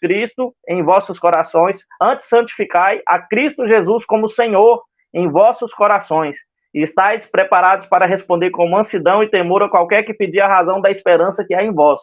Cristo em vossos corações, antes santificai a Cristo Jesus como Senhor em vossos corações, e estáis preparados para responder com mansidão e temor a qualquer que pedir a razão da esperança que há em vós.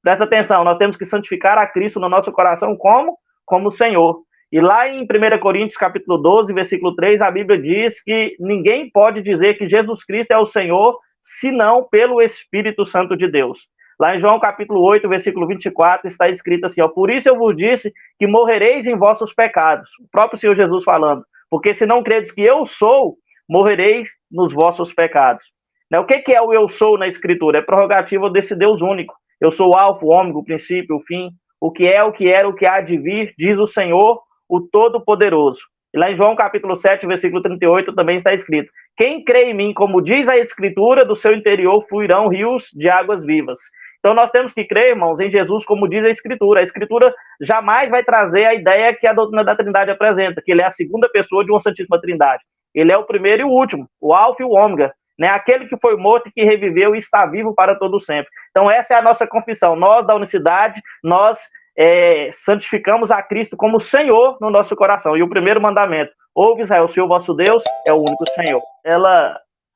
Presta atenção, nós temos que santificar a Cristo no nosso coração como Senhor. E lá em 1 Coríntios capítulo 12, versículo 3, a Bíblia diz que ninguém pode dizer que Jesus Cristo é o Senhor, senão pelo Espírito Santo de Deus. Lá em João capítulo 8, versículo 24, está escrito assim, ó, por isso eu vos disse que morrereis em vossos pecados. O próprio Senhor Jesus falando, porque se não credes que eu sou, morrereis nos vossos pecados. O que é o eu sou na Escritura? É prerrogativa desse Deus único. Eu sou o alfa, o ômega, o princípio, o fim, o que é, o que era, o que há de vir, diz o Senhor, o Todo-Poderoso. E lá em João capítulo 7, versículo 38, também está escrito, quem crê em mim, como diz a Escritura, do seu interior fluirão rios de águas vivas. Então nós temos que crer, irmãos, em Jesus, como diz a Escritura. A Escritura jamais vai trazer a ideia que a doutrina da Trindade apresenta, que ele é a segunda pessoa de uma Santíssima Trindade. Ele é o primeiro e o último, o alfa e o ômega, né? Aquele que foi morto e que reviveu e está vivo para todo sempre. Então essa é a nossa confissão. Nós, da unicidade, nós santificamos a Cristo como Senhor no nosso coração. E o primeiro mandamento, ouve Israel, o Senhor vosso Deus é o único Senhor.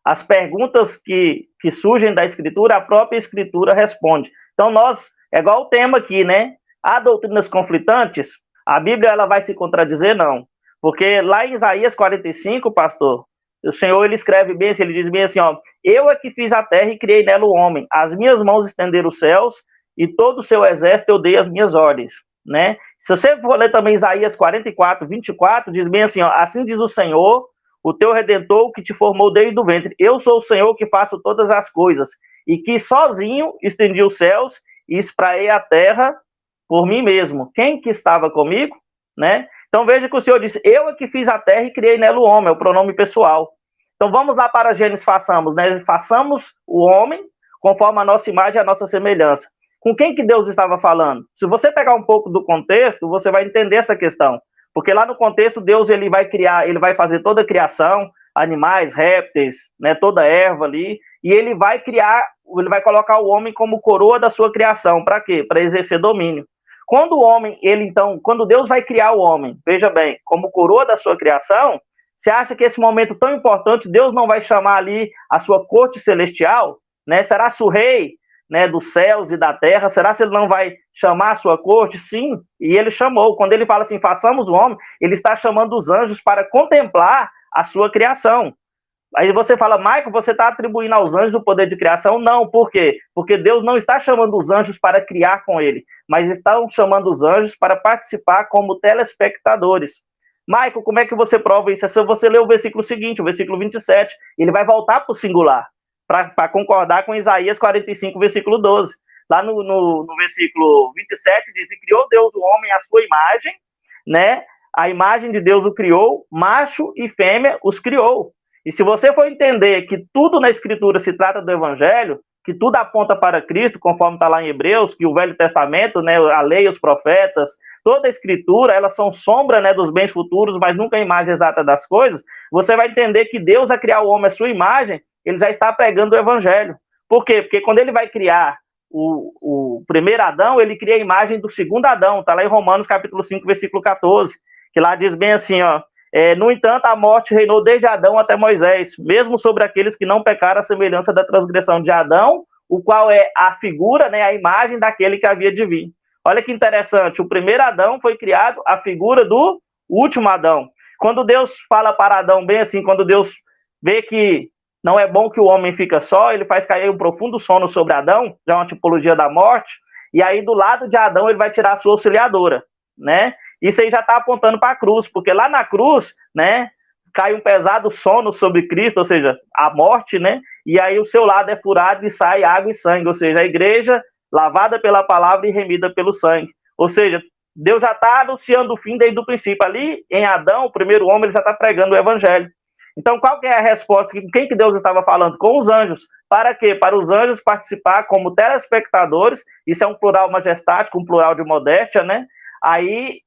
As perguntas que surgem da Escritura, a própria Escritura responde. Então é igual o tema aqui, né? Há doutrinas conflitantes? A Bíblia ela vai se contradizer? Não. Porque lá em Isaías 45, pastor, o Senhor ele escreve bem assim, ele diz bem assim, ó, eu é que fiz a terra e criei nela o homem, as minhas mãos estenderam os céus, e todo o seu exército eu dei as minhas ordens, né? Se você for ler também Isaías 44, 24, diz bem assim, ó, assim diz o Senhor, o teu Redentor que te formou desde o ventre, eu sou o Senhor que faço todas as coisas, e que sozinho estendi os céus e espraiei a terra por mim mesmo. Quem que estava comigo, né? Então veja que o Senhor disse, eu é que fiz a terra e criei nela o homem, é o pronome pessoal. Então vamos lá para Gênesis, façamos, né? Façamos o homem conforme a nossa imagem e a nossa semelhança. Com quem que Deus estava falando? Se você pegar um pouco do contexto, você vai entender essa questão. Porque lá no contexto, Deus ele vai criar, ele vai fazer toda a criação, animais, répteis, né, toda a erva ali, e ele vai criar, ele vai colocar o homem como coroa da sua criação. Para quê? Para exercer domínio. Quando o homem, quando Deus vai criar o homem, veja bem, como coroa da sua criação, você acha que esse momento tão importante, Deus não vai chamar ali a sua corte celestial, né? Será-se o rei, né, dos céus e da terra? Será que ele não vai chamar a sua corte? Sim, e ele chamou. Quando ele fala assim, façamos o homem, ele está chamando os anjos para contemplar a sua criação. Aí você fala, Michael, você está atribuindo aos anjos o poder de criação? Não, por quê? Porque Deus não está chamando os anjos para criar com ele, mas estão chamando os anjos para participar como telespectadores. Michael, como é que você prova isso? É só você ler o versículo seguinte, o versículo 27, ele vai voltar para o singular, para concordar com Isaías 45, versículo 12. Lá no versículo 27 diz, e criou Deus o homem à sua imagem, né? A imagem de Deus o criou, macho e fêmea os criou. E se você for entender que tudo na Escritura se trata do Evangelho, que tudo aponta para Cristo, conforme está lá em Hebreus, que o Velho Testamento, né, a lei, os profetas, toda a Escritura, elas são sombra, né, dos bens futuros, mas nunca a imagem exata das coisas, você vai entender que Deus, a criar o homem à sua imagem, ele já está pregando o Evangelho. Por quê? Porque quando ele vai criar o primeiro Adão, ele cria a imagem do segundo Adão, está lá em Romanos capítulo 5, versículo 14, que lá diz bem assim, ó, no entanto, a morte reinou desde Adão até Moisés, mesmo sobre aqueles que não pecaram a semelhança da transgressão de Adão, o qual é a figura, né, a imagem daquele que havia de vir. Olha que interessante, o primeiro Adão foi criado a figura do último Adão. Quando Deus fala para Adão bem assim, quando Deus vê que não é bom que o homem fica só, ele faz cair um profundo sono sobre Adão, já é uma tipologia da morte, e aí do lado de Adão ele vai tirar a sua auxiliadora, né? Isso aí já está apontando para a cruz, porque lá na cruz, né, cai um pesado sono sobre Cristo, ou seja, a morte, né, e aí o seu lado é furado e sai água e sangue, ou seja, a igreja lavada pela palavra e remida pelo sangue. Ou seja, Deus já está anunciando o fim desde o princípio. Ali em Adão, o primeiro homem, ele já está pregando o evangelho. Então, qual que é a resposta? Quem que Deus estava falando? Com os anjos. Para quê? Para os anjos participar como telespectadores, isso é um plural majestático, um plural de modéstia, né? Aí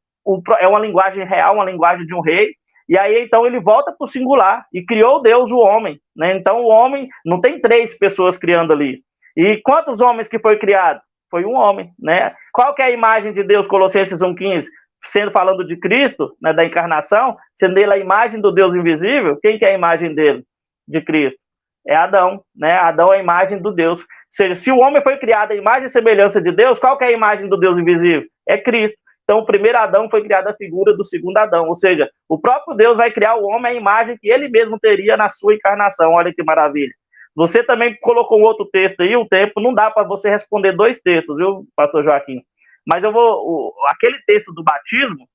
é uma linguagem real, uma linguagem de um rei, e aí então ele volta para o singular, e criou Deus o homem, né? Então o homem, não tem três pessoas criando ali. E quantos homens que foi criado? Foi um homem, né? Qual que é a imagem de Deus, Colossenses 1,15? Sendo falando de Cristo, né, da encarnação, sendo ele a imagem do Deus invisível, quem que é a imagem dele, de Cristo? É Adão, né? Adão é a imagem do Deus. Ou seja, se o homem foi criado à imagem e semelhança de Deus, qual que é a imagem do Deus invisível? É Cristo. Então, o primeiro Adão foi criado a figura do segundo Adão, ou seja, o próprio Deus vai criar o homem à imagem que ele mesmo teria na sua encarnação. Olha que maravilha. Você também colocou um outro texto aí, o tempo, não dá para você responder dois textos, viu, pastor Joaquim? Mas eu vou, aquele texto do batismo,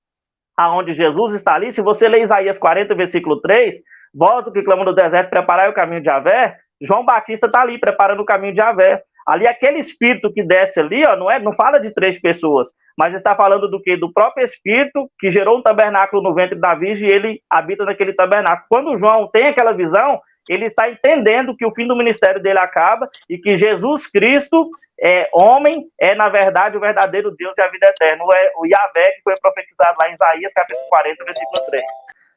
aonde Jesus está ali, se você ler Isaías 40, versículo 3, volta que clama no deserto, preparai o caminho de Javé, João Batista está ali, preparando o caminho de Javé. Ali, aquele espírito que desce ali, ó, não fala de 3 pessoas, mas está falando do quê? Do próprio espírito que gerou um tabernáculo no ventre da Virgem e ele habita naquele tabernáculo. Quando João tem aquela visão, ele está entendendo que o fim do ministério dele acaba e que Jesus Cristo é homem, é na verdade o verdadeiro Deus e a vida eterna. É o Yahvé que foi profetizado lá em Isaías, capítulo 40, versículo 3.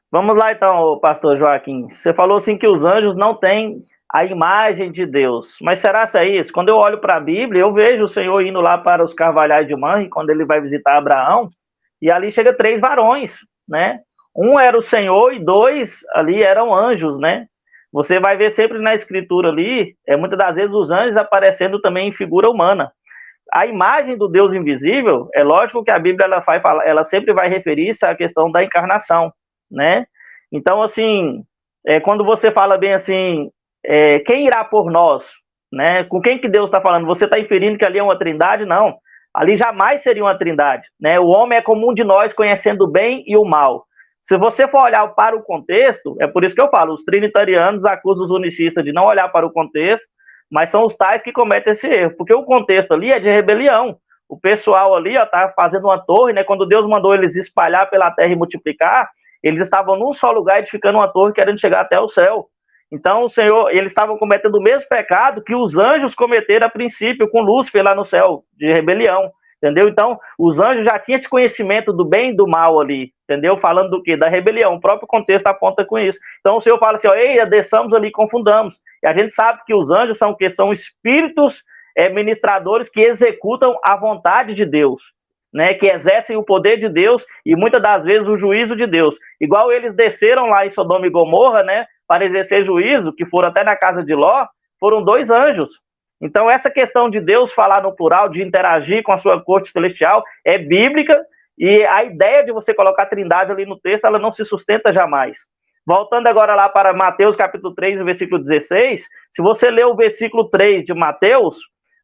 Vamos lá então, pastor Joaquim. Você falou assim que os anjos não têm a imagem de Deus. Mas será que é isso? Quando eu olho para a Bíblia, eu vejo o Senhor indo lá para os carvalhais de Manre, quando ele vai visitar Abraão, e ali chega 3 varões, né? Um era o Senhor e 2 ali eram anjos, né? Você vai ver sempre na escritura ali, muitas das vezes os anjos aparecendo também em figura humana. A imagem do Deus invisível, é lógico que a Bíblia ela sempre vai referir-se à questão da encarnação, né? Então, assim, quando você fala bem assim, quem irá por nós, né? Com quem que Deus está falando? Você está inferindo que ali é uma trindade? Não. Ali jamais seria uma trindade, né? O homem é como um de nós, conhecendo o bem e o mal. Se você for olhar para o contexto, é por isso que eu falo, os trinitarianos acusam os unicistas de não olhar para o contexto, mas são os tais que cometem esse erro, porque o contexto ali é de rebelião. O pessoal ali está fazendo uma torre, né? Quando Deus mandou eles espalhar pela terra e multiplicar, eles estavam num só lugar edificando uma torre querendo chegar até o céu. Então, o Senhor, eles estavam cometendo o mesmo pecado que os anjos cometeram a princípio com Lúcifer lá no céu, de rebelião, entendeu? Então, os anjos já tinham esse conhecimento do bem e do mal ali, entendeu? Falando do quê? Da rebelião. O próprio contexto aponta com isso. Então, o Senhor fala assim, ó, ei, desçamos ali, confundamos. E a gente sabe que os anjos são o quê? São espíritos ministradores que executam a vontade de Deus, né? Que exercem o poder de Deus e muitas das vezes o juízo de Deus. Igual eles desceram lá em Sodoma e Gomorra, né? Para exercer juízo, que foram até na casa de Ló, foram 2 anjos. Então, essa questão de Deus falar no plural, de interagir com a sua corte celestial, é bíblica, e a ideia de você colocar a trindade ali no texto, ela não se sustenta jamais. Voltando agora lá para Mateus capítulo 3, versículo 16, se você ler o versículo 3 de Mateus,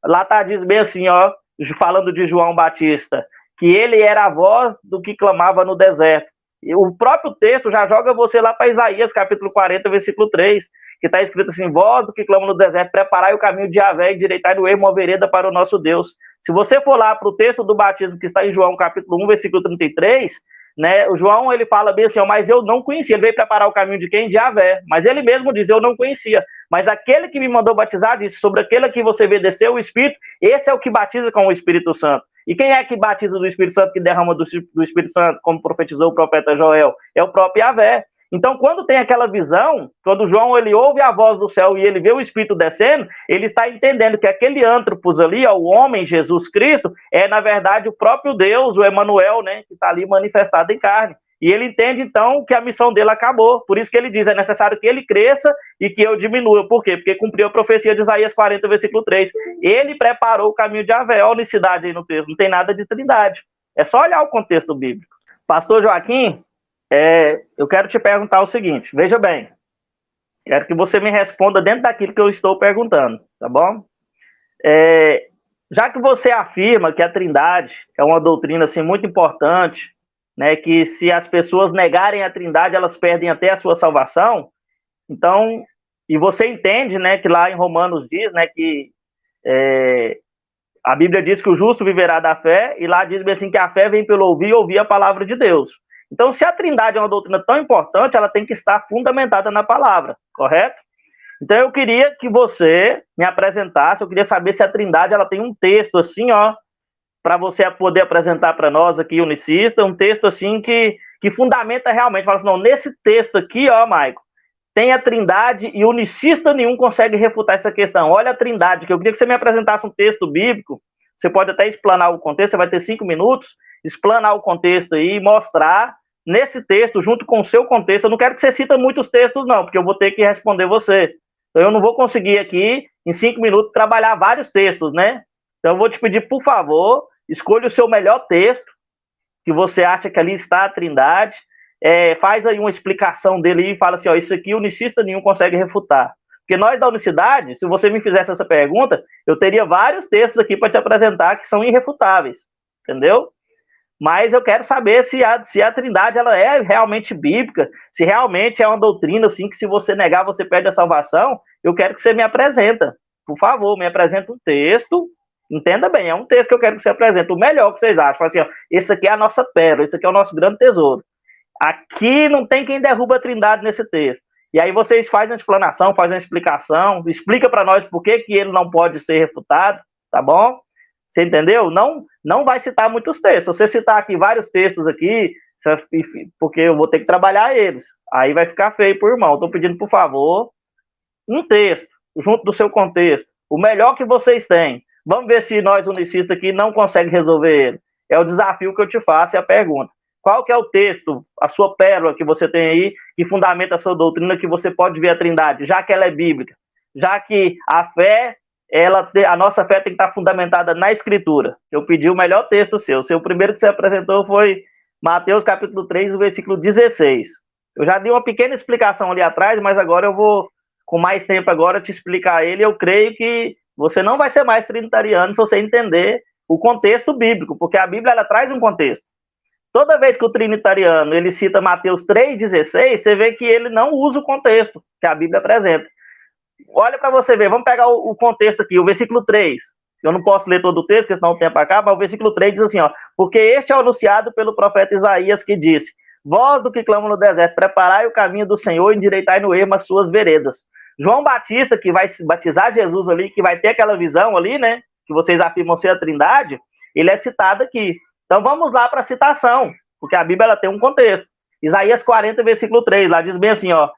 lá está diz bem assim, ó, falando de João Batista, que ele era a voz do que clamava no deserto. E o próprio texto já joga você lá para Isaías, capítulo 40, versículo 3, que está escrito assim, voz do que clama no deserto, preparai o caminho de Javé e endireitai no ermo a vereda para o nosso Deus. Se você for lá para o texto do batismo, que está em João, capítulo 1, versículo 33, né, o João, ele fala bem assim, ó, mas eu não conhecia, ele veio preparar o caminho de quem? De Javé, mas ele mesmo diz, eu não conhecia, mas aquele que me mandou batizar disse, sobre aquele que você vê descer o Espírito, esse é o que batiza com o Espírito Santo. E quem é que batiza do Espírito Santo, que derrama do Espírito Santo, como profetizou o profeta Joel? É o próprio Yahvé. Então, quando tem aquela visão, quando João ele ouve a voz do céu e ele vê o Espírito descendo, ele está entendendo que aquele antropos ali, ó, o homem, Jesus Cristo, é, na verdade, o próprio Deus, o Emanuel, né, que está ali manifestado em carne. E ele entende, então, que a missão dele acabou. Por isso que ele diz, é necessário que ele cresça e que eu diminua. Por quê? Porque cumpriu a profecia de Isaías 40, versículo 3. Ele preparou o caminho de Javé. Olha a unicidade aí no texto. Não tem nada de trindade. É só olhar o contexto bíblico. Pastor Joaquim, eu quero te perguntar o seguinte. Veja bem. Quero que você me responda dentro daquilo que eu estou perguntando. Tá bom? Já que você afirma que a trindade é uma doutrina assim, muito importante, né, que se as pessoas negarem a trindade, elas perdem até a sua salvação. Então, e você entende, né, que lá em Romanos diz, né, que a Bíblia diz que o justo viverá da fé, e lá diz assim que a fé vem pelo ouvir e ouvir a palavra de Deus. Então, se a trindade é uma doutrina tão importante, ela tem que estar fundamentada na palavra, correto? Então, eu queria que você me apresentasse, eu queria saber se a trindade ela tem um texto assim, ó, para você poder apresentar para nós aqui, unicista, um texto assim que fundamenta realmente, fala assim, não, nesse texto aqui, ó, Maico, tem a trindade e unicista nenhum consegue refutar essa questão. Olha a trindade, que eu queria que você me apresentasse um texto bíblico você pode até explanar o contexto, você vai ter 5 minutos, explanar o contexto aí, mostrar nesse texto, junto com o seu contexto. Eu não quero que você cita muitos textos, não, porque eu vou ter que responder você. Então, eu não vou conseguir aqui, em 5 minutos, trabalhar vários textos, né? Então, eu vou te pedir, por favor, escolha o seu melhor texto, que você acha que ali está a Trindade, faz aí uma explicação dele e fala assim, ó, isso aqui unicista nenhum consegue refutar. Porque nós da unicidade, se você me fizesse essa pergunta, eu teria vários textos aqui para te apresentar que são irrefutáveis, entendeu? Mas eu quero saber se a Trindade ela é realmente bíblica, se realmente é uma doutrina assim que se você negar você perde a salvação. Eu quero que você me apresenta, por favor, me apresenta um texto. Entenda bem, é um texto que eu quero que você apresente, o melhor que vocês acham. Fala assim, ó, esse aqui é a nossa pérola, esse aqui é o nosso grande tesouro. Aqui não tem quem derruba a Trindade nesse texto. E aí vocês fazem uma explanação, fazem uma explicação, explica para nós por que ele não pode ser refutado, tá bom? Você entendeu? Não vai citar muitos textos. Se você citar aqui vários textos aqui, porque eu vou ter que trabalhar eles, aí vai ficar feio pro irmão. Estou pedindo, por favor, um texto, junto do seu contexto, o melhor que vocês têm. Vamos ver se nós, unicistas aqui, não conseguem resolver ele. É o desafio que eu te faço e a pergunta. Qual que é o texto, a sua pérola que você tem aí, que fundamenta a sua doutrina, que você pode ver a Trindade, já que ela é bíblica, já que a fé, a nossa fé tem que estar fundamentada na Escritura. Eu pedi o melhor texto seu. O primeiro que você apresentou foi Mateus capítulo 3, versículo 16. Eu já dei uma pequena explicação ali atrás, mas agora eu vou, com mais tempo agora, te explicar ele. Eu creio que você não vai ser mais trinitariano se você entender o contexto bíblico, porque a Bíblia ela traz um contexto. Toda vez que o trinitariano ele cita Mateus 3,16, você vê que ele não usa o contexto que a Bíblia apresenta. Olha para você ver, vamos pegar o contexto aqui, o versículo 3. Eu não posso ler todo o texto, porque senão o tempo acaba, mas o versículo 3 diz assim, ó, porque este é anunciado pelo profeta Isaías que disse, vós do que clamam no deserto, preparai o caminho do Senhor e endireitai no ermo as suas veredas. João Batista, que vai batizar Jesus ali, que vai ter aquela visão ali, né, que vocês afirmam ser a Trindade, ele é citado aqui. Então vamos lá para a citação, porque a Bíblia ela tem um contexto. Isaías 40, versículo 3, lá diz bem assim, ó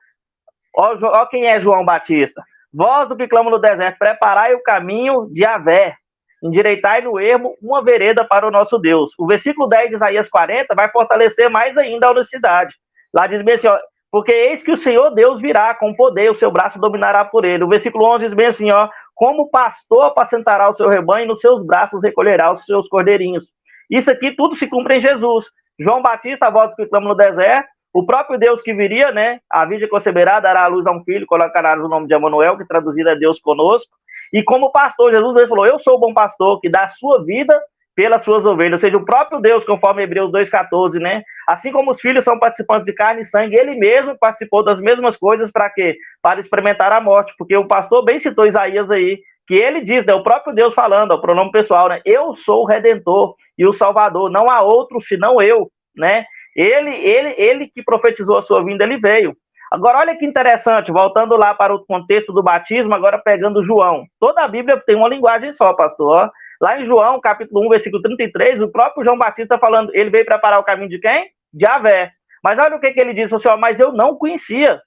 quem é João Batista. Vós do que clamam no deserto, preparai o caminho de Yahvé, endireitai no ermo uma vereda para o nosso Deus. O versículo 10 de Isaías 40 vai fortalecer mais ainda a unicidade. Lá diz bem assim, ó, porque eis que o Senhor Deus virá com poder, o seu braço dominará por ele. O versículo 11 diz bem assim, ó, como pastor apacentará o seu rebanho e nos seus braços recolherá os seus cordeirinhos. Isso aqui tudo se cumpre em Jesus. João Batista, a voz do que clama no deserto, o próprio Deus que viria, né? A Virgem conceberá, dará à luz a um filho, colocará o nome de Emanuel, que traduzido é Deus conosco. E como pastor, Jesus ele falou, eu sou o bom pastor, que dá a sua vida pelas suas ovelhas. Ou seja, o próprio Deus, conforme Hebreus 2,14, né? Assim como os filhos são participantes de carne e sangue, ele mesmo participou das mesmas coisas para quê? Para experimentar a morte. Porque o pastor bem citou Isaías aí, que ele diz, né? O próprio Deus falando, o pronome pessoal, né? Eu sou o Redentor e o Salvador, não há outro senão eu, né? Ele que profetizou a sua vinda, ele veio. Agora, olha que interessante, voltando lá para o contexto do batismo, agora pegando João. Toda a Bíblia tem uma linguagem só, pastor. Lá em João, capítulo 1, versículo 33, o próprio João Batista falando, ele veio preparar o caminho de quem? De Yahvé. Mas olha o que ele disse, assim, ó, mas eu não conhecia.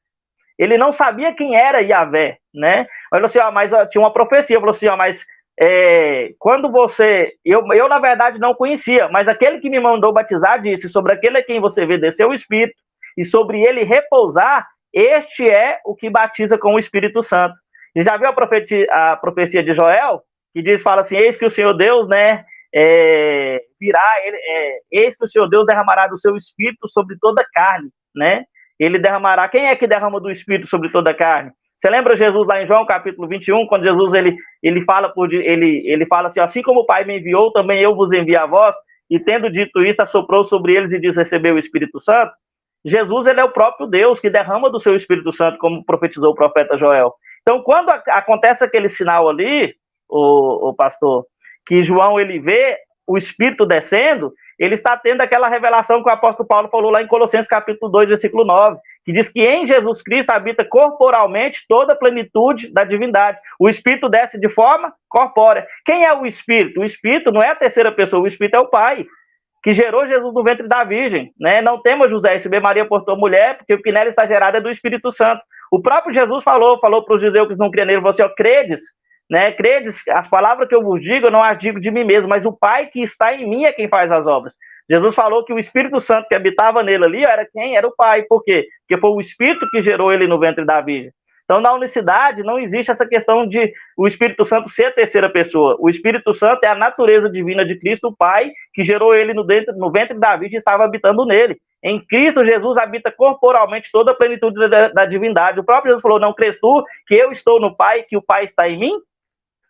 Ele não sabia quem era Yahvé, né? Olha assim, ó, mas ó, tinha uma profecia, falou assim, ó, mas quando você... Eu, na verdade, não conhecia, mas aquele que me mandou batizar disse, sobre aquele a quem você vê descer o Espírito, e sobre ele repousar, este é o que batiza com o Espírito Santo. E já viu a profecia de Joel? Que diz, fala assim, eis que o Senhor Deus, né, virá, eis que o Senhor Deus derramará do seu Espírito sobre toda a carne, né? Ele derramará, quem é que derrama do Espírito sobre toda a carne? Você lembra Jesus lá em João, capítulo 21, quando Jesus ele fala assim como o Pai me enviou, também eu vos envio a vós, e tendo dito isto, assoprou sobre eles e diz, recebeu o Espírito Santo? Jesus, ele é o próprio Deus que derrama do seu Espírito Santo, como profetizou o profeta Joel. Então, quando acontece aquele sinal ali, o pastor, que João ele vê o Espírito descendo, ele está tendo aquela revelação que o apóstolo Paulo falou lá em Colossenses capítulo 2, versículo 9, que diz que em Jesus Cristo habita corporalmente toda a plenitude da divindade. O Espírito desce de forma corpórea. Quem é o Espírito? O Espírito não é a terceira pessoa, o Espírito é o Pai, que gerou Jesus no ventre da Virgem, né? Não tema José, receber Maria portou mulher, porque o que nela está gerado é do Espírito Santo. O próprio Jesus falou para os judeus que não criam nele, você, ó, credes né? Credes, as palavras que eu vos digo, eu não as digo de mim mesmo, mas o Pai que está em mim é quem faz as obras. Jesus falou que o Espírito Santo que habitava nele ali era quem? Era o Pai. Por quê? Porque foi o Espírito que gerou ele no ventre da Virgem. Então, na unicidade, não existe essa questão de o Espírito Santo ser a terceira pessoa. O Espírito Santo é a natureza divina de Cristo, o Pai, que gerou ele no ventre da Virgem e estava habitando nele. Em Cristo, Jesus habita corporalmente toda a plenitude da divindade. O próprio Jesus falou, não crês tu que eu estou no Pai, que o Pai está em mim?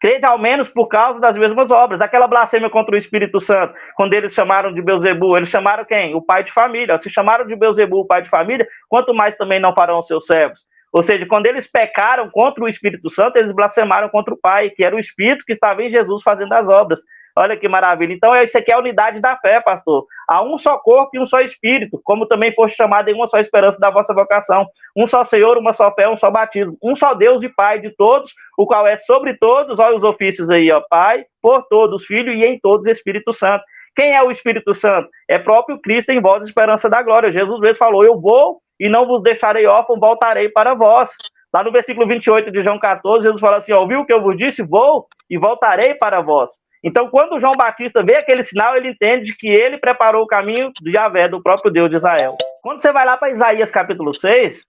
Crede ao menos por causa das mesmas obras. Aquela blasfêmia contra o Espírito Santo, quando eles chamaram de Belzebu, eles chamaram quem? O pai de família. Se chamaram de Belzebu, o pai de família, quanto mais também não farão os seus servos? Ou seja, quando eles pecaram contra o Espírito Santo, eles blasfemaram contra o Pai, que era o Espírito que estava em Jesus fazendo as obras. Olha que maravilha. Então, isso aqui é a unidade da fé, pastor. Há um só corpo e um só Espírito, como também foste chamado em uma só esperança da vossa vocação. Um só Senhor, uma só fé, um só batismo. Um só Deus e Pai de todos, o qual é sobre todos, olha os ofícios aí, ó, Pai, por todos, Filho e em todos Espírito Santo. Quem é o Espírito Santo? É próprio Cristo em vós, esperança da glória. Jesus mesmo falou, eu vou e não vos deixarei órfão, voltarei para vós. Lá no versículo 28 de João 14, Jesus fala assim, ouviu o que eu vos disse? Vou e voltarei para vós. Então, quando João Batista vê aquele sinal, ele entende que ele preparou o caminho de Javé, do próprio Deus de Israel. Quando você vai lá para Isaías capítulo 6,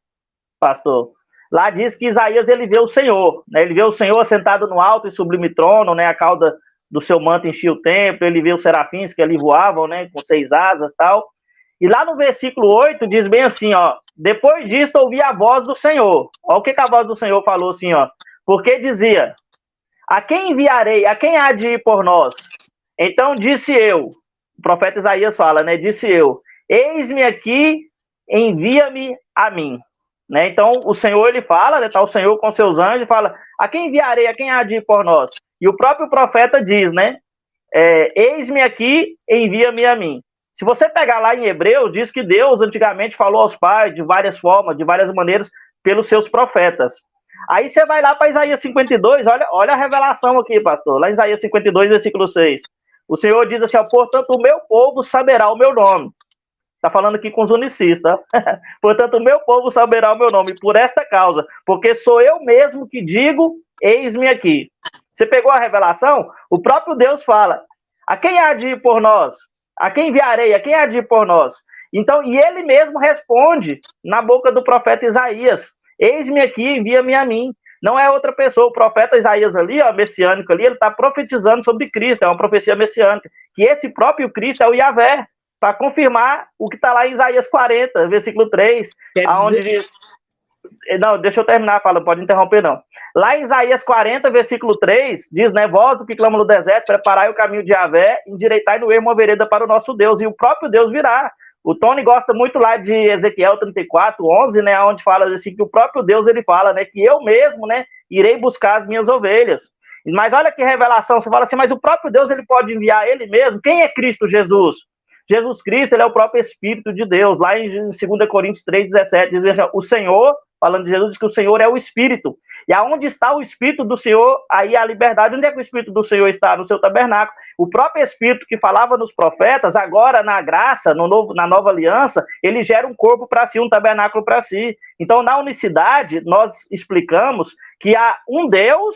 pastor, lá diz que Isaías ele vê o Senhor, né? Ele vê o Senhor sentado no alto e sublime trono, né? A cauda do seu manto enchia o templo, ele vê os serafins que ali voavam, né? Com 6 asas e tal. E lá no versículo 8 diz bem assim, ó, depois disto ouvi a voz do Senhor. Olha o que a voz do Senhor falou assim, ó, porque dizia, a quem enviarei, a quem há de ir por nós? Então disse eu, o profeta Isaías fala, né, disse eu, eis-me aqui, envia-me a mim. Né? Então o Senhor, ele fala, né, tá o Senhor com seus anjos, fala, a quem enviarei, a quem há de ir por nós? E o próprio profeta diz, né, eis-me aqui, envia-me a mim. Se você pegar lá em Hebreu, diz que Deus antigamente falou aos pais de várias formas, de várias maneiras, pelos seus profetas. Aí você vai lá para Isaías 52, olha a revelação aqui, pastor. Lá em Isaías 52, versículo 6. O Senhor diz assim, ó, portanto, o meu povo saberá o meu nome. Está falando aqui com os unicistas. Portanto, o meu povo saberá o meu nome por esta causa, porque sou eu mesmo que digo, eis-me aqui. Você pegou a revelação? O próprio Deus fala, a quem há de ir por nós? A quem enviarei? A quem há de ir por nós? Então, e ele mesmo responde na boca do profeta Isaías, eis-me aqui, envia-me a mim. Não é outra pessoa, o profeta Isaías ali, ó, messiânico ali, ele está profetizando sobre Cristo, é uma profecia messiânica, que esse próprio Cristo é o Yahvé, para confirmar o que está lá em Isaías 40, versículo 3, aonde diz... Não, deixa eu terminar, fala, pode interromper não. Lá em Isaías 40, versículo 3, diz, né, vós do que clama no deserto, preparai o caminho de Yahvé, endireitai no ermo uma vereda para o nosso Deus, e o próprio Deus virá. O Tony gosta muito lá de Ezequiel 34, 11, né, onde fala assim, que o próprio Deus, ele fala, né, que eu mesmo, né, irei buscar as minhas ovelhas. Mas olha que revelação, você fala assim, mas o próprio Deus, ele pode enviar ele mesmo? Quem é Cristo Jesus? Jesus Cristo, ele é o próprio Espírito de Deus. Lá em 2 Coríntios 3,17, diz assim, o Senhor, falando de Jesus, diz que o Senhor é o Espírito. E aonde está o Espírito do Senhor, aí a liberdade. Onde é que o Espírito do Senhor está? No seu tabernáculo. O próprio Espírito que falava nos profetas, agora na graça, na nova aliança, ele gera um corpo para si, um tabernáculo para si. Então, na unicidade, nós explicamos que há um Deus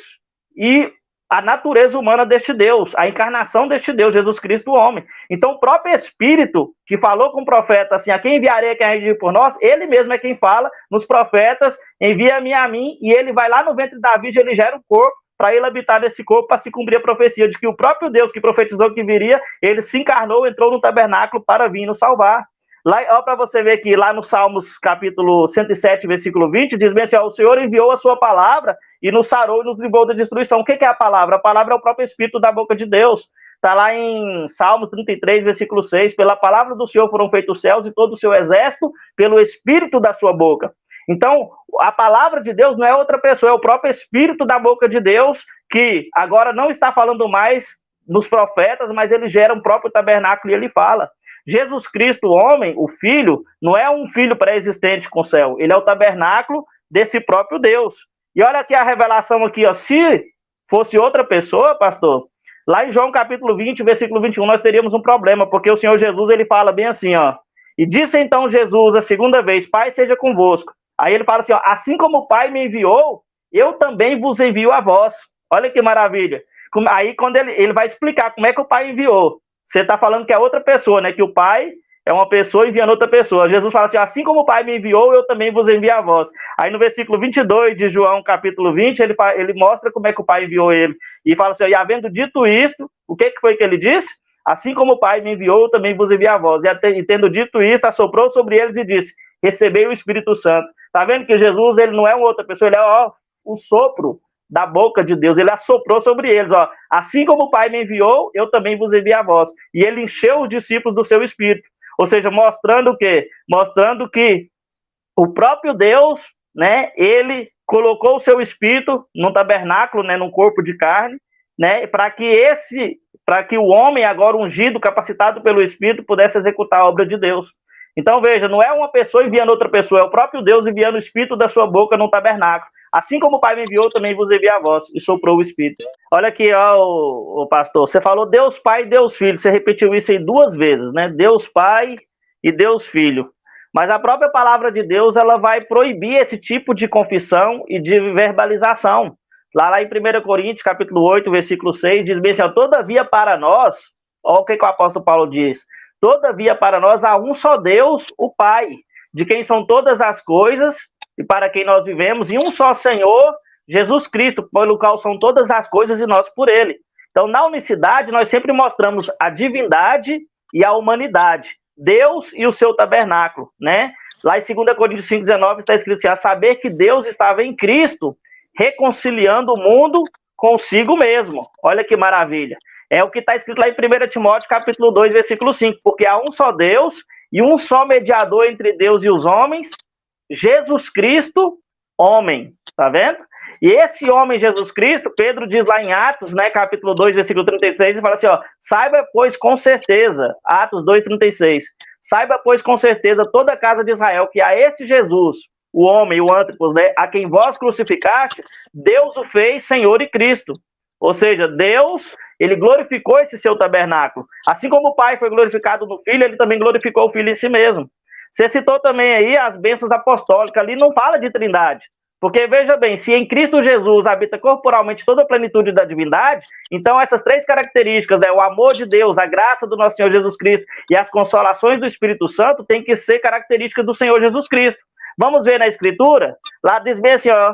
e a natureza humana deste Deus, a encarnação deste Deus, Jesus Cristo, o homem. Então, o próprio Espírito, que falou com o profeta assim, a quem enviarei, quem há por nós, ele mesmo é quem fala nos profetas, envia-me a mim, e ele vai lá no ventre da Virgem, ele gera um corpo, para ele habitar nesse corpo, para se cumprir a profecia de que o próprio Deus que profetizou que viria, ele se encarnou, entrou no tabernáculo para vir nos salvar. Lá, ó, para você ver que lá no Salmos capítulo 107, versículo 20, diz bem assim, ó, o Senhor enviou a sua palavra e nos sarou e nos livrou da destruição. O que é a palavra? A palavra é o próprio Espírito da boca de Deus. Está lá em Salmos 33, versículo 6, pela palavra do Senhor foram feitos os céus e todo o seu exército pelo Espírito da sua boca. Então, a palavra de Deus não é outra pessoa, é o próprio Espírito da boca de Deus, que agora não está falando mais nos profetas, mas ele gera um próprio tabernáculo e ele fala. Jesus Cristo, o homem, o Filho, não é um filho pré-existente com o céu, ele é o tabernáculo desse próprio Deus. E olha aqui a revelação aqui, ó, se fosse outra pessoa, pastor, lá em João capítulo 20, versículo 21, nós teríamos um problema, porque o Senhor Jesus, ele fala bem assim, ó, e disse então Jesus a segunda vez, Pai seja convosco. Aí ele fala assim, ó, assim como o Pai me enviou, eu também vos envio a vós. Olha que maravilha. Aí, quando ele vai explicar como é que o Pai enviou, você está falando que é outra pessoa, né? Que o Pai é uma pessoa enviando outra pessoa. Jesus fala assim, assim como o Pai me enviou, eu também vos envio a vós. Aí no versículo 22 de João, capítulo 20, ele mostra como é que o Pai enviou ele. E fala assim, e havendo dito isto, o que foi que ele disse? Assim como o Pai me enviou, eu também vos envio a vós. E tendo dito isto, assoprou sobre eles e disse, recebei o Espírito Santo. Tá vendo que Jesus, ele não é uma outra pessoa, ele é o sopro da boca de Deus, ele assoprou sobre eles, ó, assim como o Pai me enviou, eu também vos envio a vós, e ele encheu os discípulos do seu Espírito, ou seja, mostrando o quê? Mostrando que o próprio Deus, né, ele colocou o seu Espírito num tabernáculo, né, num corpo de carne, né, para que o homem agora ungido, capacitado pelo Espírito, pudesse executar a obra de Deus. Então veja, não é uma pessoa enviando outra pessoa, é o próprio Deus enviando o Espírito da sua boca num tabernáculo. Assim como o Pai me enviou, também vos envio a vós, e soprou o Espírito. Olha aqui, ó, o pastor, você falou Deus Pai e Deus Filho, você repetiu isso aí 2 vezes, né? Deus Pai e Deus Filho. Mas a própria palavra de Deus, ela vai proibir esse tipo de confissão e de verbalização. Lá em 1 Coríntios, capítulo 8, versículo 6, diz bem assim, todavia para nós, olha o que o apóstolo Paulo diz, todavia para nós há um só Deus, o Pai, de quem são todas as coisas, e para quem nós vivemos, e um só Senhor, Jesus Cristo, pelo qual são todas as coisas e nós por ele. Então, na unicidade, nós sempre mostramos a divindade e a humanidade, Deus e o seu tabernáculo, né? Lá em 2 Coríntios 5,19 está escrito assim, a saber que Deus estava em Cristo, reconciliando o mundo consigo mesmo. Olha que maravilha. É o que está escrito lá em 1 Timóteo, capítulo 2, versículo 5, porque há um só Deus e um só mediador entre Deus e os homens, Jesus Cristo, homem, tá vendo? E esse homem, Jesus Cristo, Pedro diz lá em Atos, né, capítulo 2, versículo 36, e fala assim, ó, saiba, pois, com certeza, Atos 2, 36, saiba, pois, com certeza, toda a casa de Israel, que a esse Jesus, o homem, o Antipas, né, a quem vós crucificaste, Deus o fez Senhor e Cristo. Ou seja, Deus, ele glorificou esse seu tabernáculo. Assim como o Pai foi glorificado no Filho, ele também glorificou o Filho em si mesmo. Você citou também aí as bênçãos apostólicas, ali não fala de trindade. Porque, veja bem, se em Cristo Jesus habita corporalmente toda a plenitude da divindade, então essas 3 características, né, o amor de Deus, a graça do nosso Senhor Jesus Cristo e as consolações do Espírito Santo, tem que ser características do Senhor Jesus Cristo. Vamos ver na Escritura? Lá diz bem assim, ó,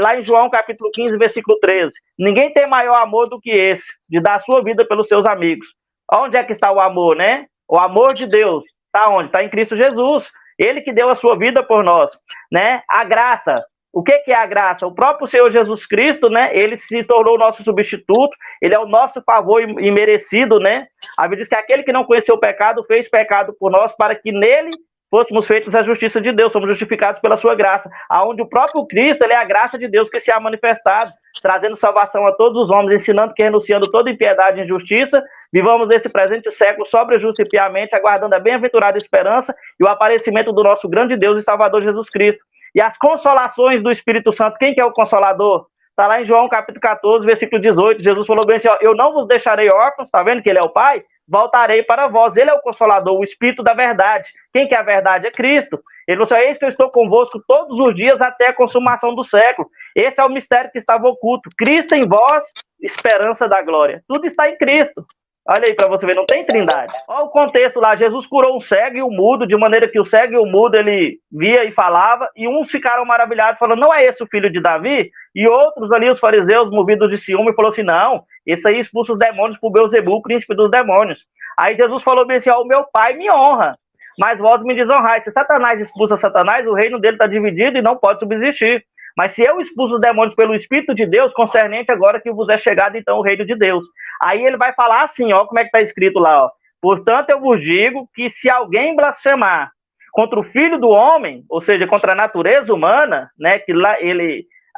lá em João capítulo 15, versículo 13, ninguém tem maior amor do que esse, de dar a sua vida pelos seus amigos. Onde é que está o amor, né? O amor de Deus. Está onde? Está em Cristo Jesus. Ele que deu a sua vida por nós, né? A graça. O que é a graça? O próprio Senhor Jesus Cristo, né? Ele se tornou o nosso substituto. Ele é o nosso favor imerecido, né? A Bíblia diz que aquele que não conheceu o pecado fez pecado por nós para que nele fôssemos feitos a justiça de Deus, somos justificados pela sua graça, aonde o próprio Cristo, ele é a graça de Deus que se há manifestado, trazendo salvação a todos os homens, ensinando que renunciando toda impiedade e injustiça, vivamos nesse presente século sobre justo e piamente, aguardando a bem-aventurada esperança e o aparecimento do nosso grande Deus e Salvador Jesus Cristo. E as consolações do Espírito Santo, quem que é o Consolador? Está lá em João capítulo 14, versículo 18, Jesus falou bem assim, ó, eu não vos deixarei órfãos, está vendo que ele é o Pai? Voltarei para vós, ele é o Consolador, o Espírito da verdade. Quem que é a verdade? É Cristo. Ele falou, eis que eu estou convosco todos os dias até a consumação do século. Esse é o mistério que estava oculto. Cristo em vós, esperança da glória. Tudo está em Cristo. Olha aí para você ver, não tem trindade. Olha o contexto lá, Jesus curou um cego e um mudo, de maneira que o cego e o mudo ele via e falava, e uns ficaram maravilhados, falando, não é esse o filho de Davi? E outros ali, os fariseus, movidos de ciúme, falou assim, não, esse aí expulsa os demônios por Beelzebul, príncipe dos demônios. Aí Jesus falou bem assim, ó, o meu pai me honra, mas vós me desonrais. Se Satanás expulsa Satanás, o reino dele está dividido e não pode subsistir. Mas se eu expulso os demônios pelo Espírito de Deus, concernente agora que vos é chegado então o reino de Deus. Aí ele vai falar assim, ó, como é que está escrito lá, ó. Portanto, eu vos digo que se alguém blasfemar contra o Filho do Homem, ou seja, contra a natureza humana, né, que lá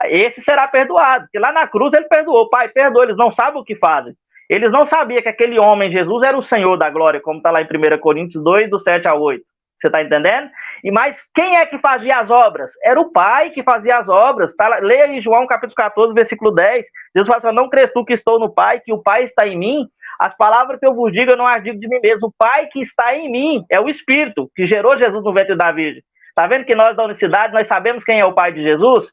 esse será perdoado. Que lá na cruz ele perdoou, Pai, perdoa, eles não sabem o que fazem. Eles não sabiam que aquele homem, Jesus, era o Senhor da glória, como está lá em 1 Coríntios 2, do 7 a 8. Você está entendendo? Mas quem é que fazia as obras? Era o Pai que fazia as obras. Tá? Leia em João capítulo 14, versículo 10. Jesus fala assim, não crês tu que estou no Pai, que o Pai está em mim? As palavras que eu vos digo, eu não as digo de mim mesmo. O Pai que está em mim é o Espírito que gerou Jesus no ventre da Virgem. Está vendo que nós da unicidade, nós sabemos quem é o Pai de Jesus?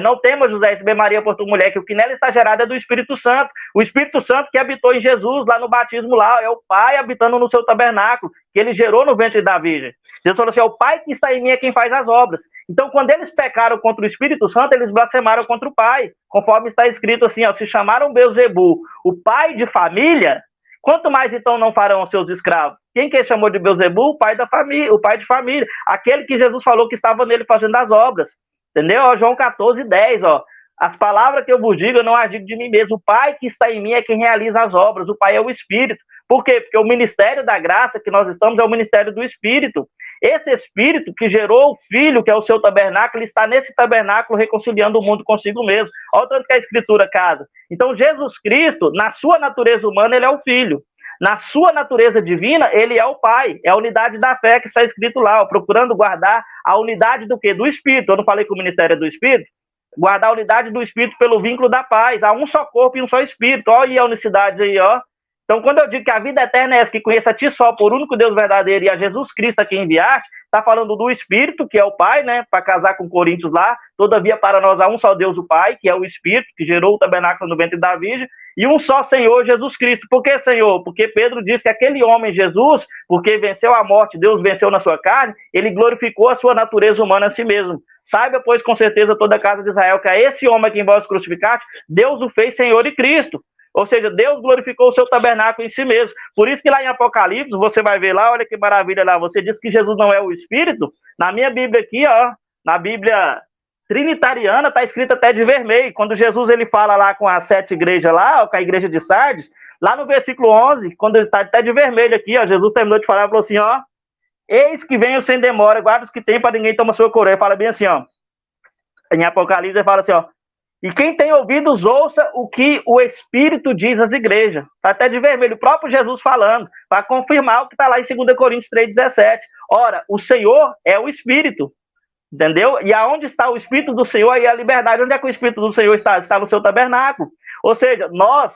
Não temas, José, receber Maria por tua mulher, que o que nela está gerado é do Espírito Santo. O Espírito Santo que habitou em Jesus, lá no batismo, lá, é o Pai habitando no seu tabernáculo, que ele gerou no ventre da Virgem. Jesus falou assim, é o Pai que está em mim é quem faz as obras. Então, quando eles pecaram contra o Espírito Santo, eles blasfemaram contra o Pai. Conforme está escrito assim, ó, se chamaram Beelzebu, o pai de família, quanto mais então não farão os seus escravos? Quem que ele chamou de Beelzebu? O pai da família, o pai de família. Aquele que Jesus falou que estava nele fazendo as obras. Entendeu? Ó, João 14:10, ó. As palavras que eu vos digo, eu não as digo de mim mesmo. O Pai que está em mim é quem realiza as obras. O Pai é o Espírito. Por quê? Porque o ministério da graça que nós estamos é o ministério do Espírito. Esse Espírito que gerou o Filho, que é o seu tabernáculo, ele está nesse tabernáculo reconciliando o mundo consigo mesmo. Olha o tanto que a Escritura casa. Então, Jesus Cristo, na sua natureza humana, ele é o Filho. Na sua natureza divina, ele é o Pai. É a unidade da fé que está escrito lá, ó, procurando guardar a unidade do quê? Do Espírito. Eu não falei que o ministério é do Espírito? Guardar a unidade do Espírito pelo vínculo da paz. Há um só corpo e um só Espírito. Olha aí a unicidade aí, ó. Então, quando eu digo que a vida eterna é essa, que conheça a ti só, por único Deus verdadeiro, e a Jesus Cristo a quem enviaste, está falando do Espírito, que é o Pai, né, para casar com Coríntios lá, todavia para nós há um só Deus, o Pai, que é o Espírito, que gerou o tabernáculo no ventre da Virgem, e um só Senhor, Jesus Cristo. Por que Senhor? Porque Pedro diz que aquele homem, Jesus, porque venceu a morte, Deus venceu na sua carne, ele glorificou a sua natureza humana a si mesmo. Saiba, pois, com certeza, toda a casa de Israel, que a esse homem a quem vós crucificaste, Deus o fez Senhor e Cristo. Ou seja, Deus glorificou o seu tabernáculo em si mesmo. Por isso que lá em Apocalipse, você vai ver lá, olha que maravilha lá, você diz que Jesus não é o Espírito. Na minha Bíblia aqui, ó, na Bíblia trinitariana, está escrito até de vermelho. Quando Jesus ele fala lá com as 7 igrejas lá, ó, com a igreja de Sardes, lá no versículo 11, quando ele está até de vermelho aqui, ó, Jesus terminou de falar, falou assim, ó, eis que venho sem demora, guarda os que tem para ninguém toma sua coroa. Ele fala bem assim, ó, em Apocalipse ele fala assim, ó, e quem tem ouvidos, ouça o que o Espírito diz às igrejas. Está até de vermelho, o próprio Jesus falando, para confirmar o que está lá em 2 Coríntios 3,17. Ora, o Senhor é o Espírito, entendeu? E aonde está o Espírito do Senhor, aí a liberdade. Onde é que o Espírito do Senhor está? Está no seu tabernáculo. Ou seja, nós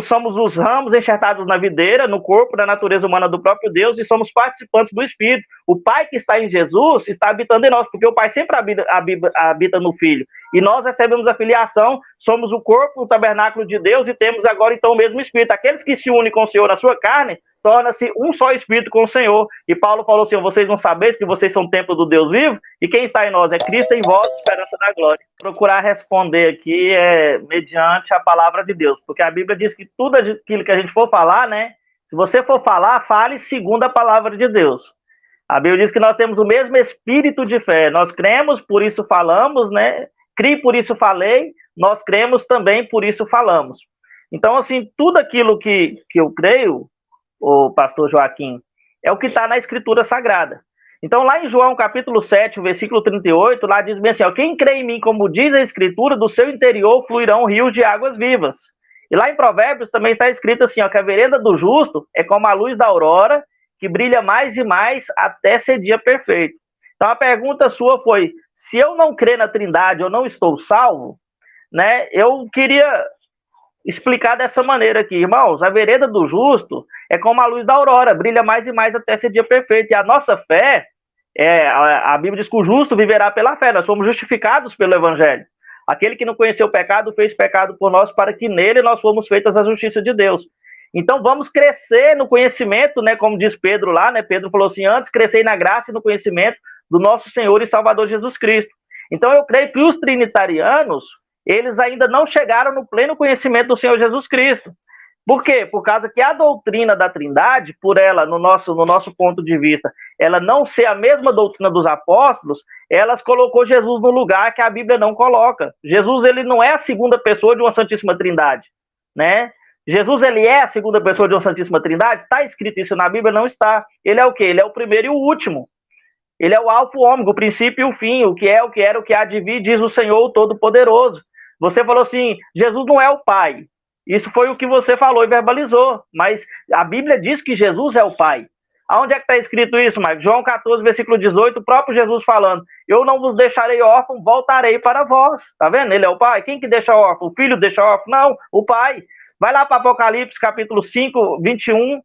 somos os ramos enxertados na videira, no corpo, na natureza humana do próprio Deus, e somos participantes do Espírito. O Pai que está em Jesus está habitando em nós, porque o Pai sempre habita no Filho. E nós recebemos a filiação, somos o corpo, o tabernáculo de Deus, e temos agora então o mesmo Espírito. Aqueles que se unem com o Senhor na sua carne, torna-se um só Espírito com o Senhor. E Paulo falou assim, vocês não sabeis que vocês são templo do Deus vivo? E quem está em nós é Cristo em vós, esperança da glória. Procurar responder aqui mediante a palavra de Deus, porque a Bíblia diz que tudo aquilo que a gente for falar, né? Se você for falar, fale segundo a palavra de Deus. A Bíblia diz que nós temos o mesmo espírito de fé. Nós cremos, por isso falamos, né? Criei, por isso falei, nós cremos também, por isso falamos. Então, assim, tudo aquilo que eu creio, o pastor Joaquim, é o que está na Escritura Sagrada. Então, lá em João, capítulo 7, o versículo 38, lá diz bem assim, ó, quem crê em mim, como diz a Escritura, do seu interior fluirão rios de águas vivas. E lá em Provérbios também está escrito assim, ó, que a vereda do justo é como a luz da aurora, que brilha mais e mais até ser dia perfeito. Então, a pergunta sua foi, se eu não crer na Trindade, eu não estou salvo? Né? Eu queria explicar dessa maneira aqui, irmãos, a vereda do justo é como a luz da aurora, brilha mais e mais até ser dia perfeito. E a nossa fé, a Bíblia diz que o justo viverá pela fé, nós somos justificados pelo Evangelho. Aquele que não conheceu o pecado, fez pecado por nós, para que nele nós fomos feitas a justiça de Deus. Então vamos crescer no conhecimento, né, como diz Pedro lá, né, Pedro falou assim, antes crescei na graça e no conhecimento do nosso Senhor e Salvador Jesus Cristo. Então eu creio que os trinitarianos, eles ainda não chegaram no pleno conhecimento do Senhor Jesus Cristo. Por quê? Por causa que a doutrina da Trindade, por ela, no nosso ponto de vista, ela não ser a mesma doutrina dos apóstolos, elas colocou Jesus no lugar que a Bíblia não coloca. Jesus, ele não é a segunda pessoa de uma Santíssima Trindade, né? Jesus, ele é a segunda pessoa de uma Santíssima Trindade? Está escrito isso na Bíblia? Não está. Ele é o quê? Ele é o primeiro e o último. Ele é o alfa e o ômega, o princípio e o fim, o que é, o que era, o que há de vir, diz o Senhor o Todo-Poderoso. Você falou assim, Jesus não é o Pai. Isso foi o que você falou e verbalizou. Mas a Bíblia diz que Jesus é o Pai. Aonde é que está escrito isso, Marcos? João 14, versículo 18, o próprio Jesus falando, eu não vos deixarei órfão, voltarei para vós. Tá vendo? Ele é o Pai. Quem que deixa órfão? O filho deixa órfão? Não, o Pai. Vai lá para Apocalipse, capítulo 5, 21,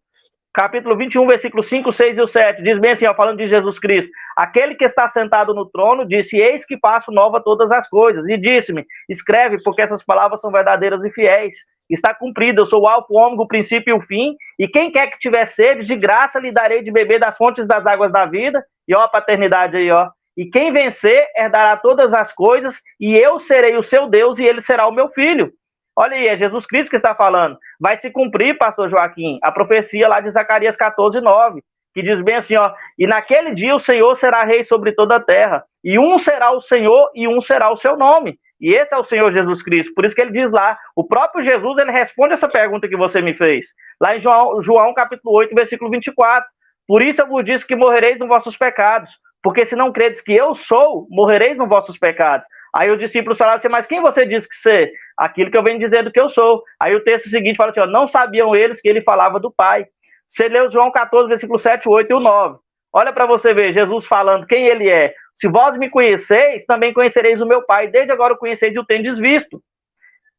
capítulo 21, versículo 5, 6 e o 7. Diz bem assim, ó, falando de Jesus Cristo. Aquele que está sentado no trono disse: eis que faço nova todas as coisas. E disse-me: escreve, porque essas palavras são verdadeiras e fiéis. Está cumprido, eu sou o alfa, o ômega, o princípio e o fim, e quem quer que tiver sede, de graça lhe darei de beber das fontes das águas da vida. E ó a paternidade aí, ó. E quem vencer herdará todas as coisas, e eu serei o seu Deus, e ele será o meu filho. Olha aí, é Jesus Cristo que está falando. Vai se cumprir, pastor Joaquim, a profecia lá de Zacarias 14:9, que diz bem assim, ó: e naquele dia o Senhor será rei sobre toda a terra, e um será o Senhor, e um será o seu nome. E esse é o Senhor Jesus Cristo. Por isso que ele diz lá, o próprio Jesus, ele responde essa pergunta que você me fez. Lá em João capítulo 8, versículo 24. Por isso eu vos disse que morrereis nos vossos pecados, porque se não credes que eu sou, morrereis nos vossos pecados. Aí os discípulos falaram assim: mas quem você diz que você? Aquilo que eu venho dizendo que eu sou. Aí o texto seguinte fala assim, ó: não sabiam eles que ele falava do Pai. Você leu João 14, versículo 7, 8 e o 9. Olha para você ver, Jesus falando quem ele é. Se vós me conheceis, também conhecereis o meu Pai. Desde agora o conheceis e o tendes visto.